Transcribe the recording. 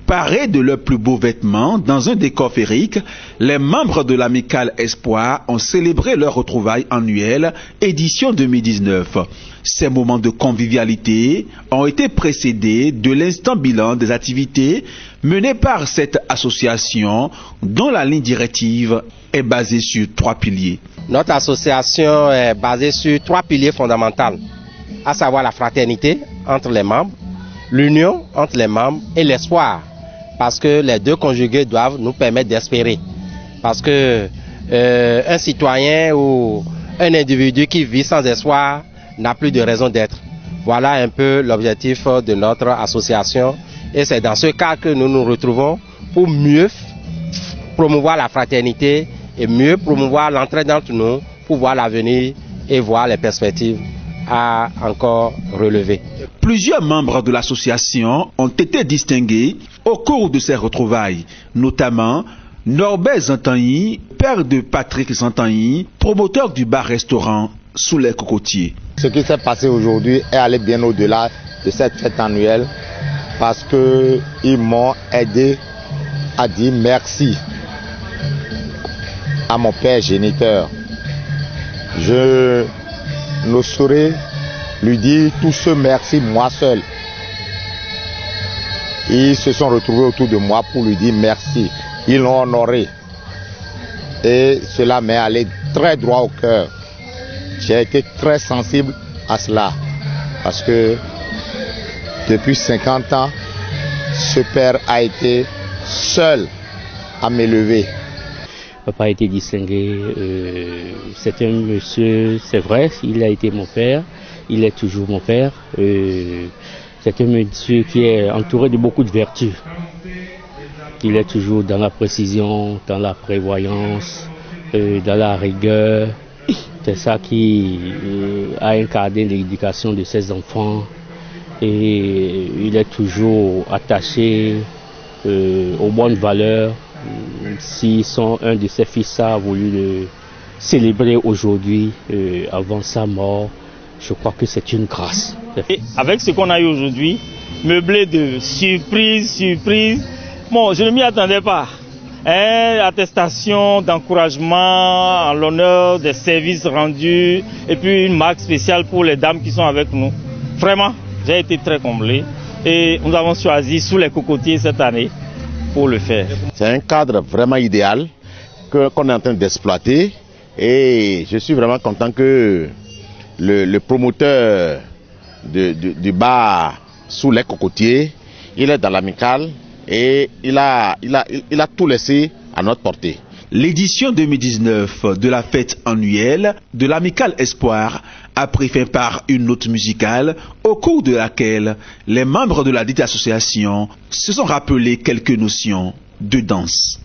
Parés de leurs plus beaux vêtements dans un décor féerique, les membres de l'Amicale Espoir ont célébré leur retrouvaille annuelle édition 2019. Ces moments de convivialité ont été précédés de l'instant bilan des activités menées par cette association dont la ligne directive est basée sur 3 piliers. Notre association est basée sur 3 piliers fondamentaux, à savoir la fraternité entre les membres, l'union entre les membres et l'espoir. Parce que les deux conjugués doivent nous permettre d'espérer. Parce que un citoyen ou un individu qui vit sans espoir n'a plus de raison d'être. Voilà un peu l'objectif de notre association. Et c'est dans ce cas que nous nous retrouvons pour mieux promouvoir la fraternité et mieux promouvoir l'entraide entre nous pour voir l'avenir et voir les perspectives à encore relever. Plusieurs membres de l'association ont été distingués au cours de ces retrouvailles, notamment Norbert Zantagny, père de Patrick Zantagny, promoteur du bar-restaurant Sous les Cocotiers. Ce qui s'est passé aujourd'hui est allé bien au-delà de cette fête annuelle parce qu'ils m'ont aidé à dire merci à mon père géniteur. Je ne saurais lui dire tout ce merci moi seul. Ils se sont retrouvés autour de moi pour lui dire merci. Ils l'ont honoré. Et cela m'est allé très droit au cœur. J'ai été très sensible à cela. Parce que depuis 50 ans, ce père a été seul à m'élever. Papa a été distingué. C'est un monsieur, c'est vrai, il a été mon père. Il est toujours mon père. C'est un monsieur qui est entouré de beaucoup de vertus. Il est toujours dans la précision, dans la prévoyance, dans la rigueur. C'est ça qui a incarné l'éducation de ses enfants. Et il est toujours attaché aux bonnes valeurs. Si un de ses fils a voulu le célébrer aujourd'hui, avant sa mort, je crois que c'est une grâce. Et avec ce qu'on a eu aujourd'hui, meublé de surprise, bon, je ne m'y attendais pas. Attestation d'encouragement en l'honneur des services rendus et puis une marque spéciale pour les dames qui sont avec nous. Vraiment, j'ai été très comblé et nous avons choisi Sous les Cocotiers cette année pour le faire. C'est un cadre vraiment idéal qu'on est en train d'exploiter et je suis vraiment content que le promoteur du bar Sous les Cocotiers, il est dans l'amicale et il a tout laissé à notre portée. L'édition 2019 de la fête annuelle de l'Amicale Espoir a pris fin par une note musicale au cours de laquelle les membres de la dite association se sont rappelés quelques notions de danse.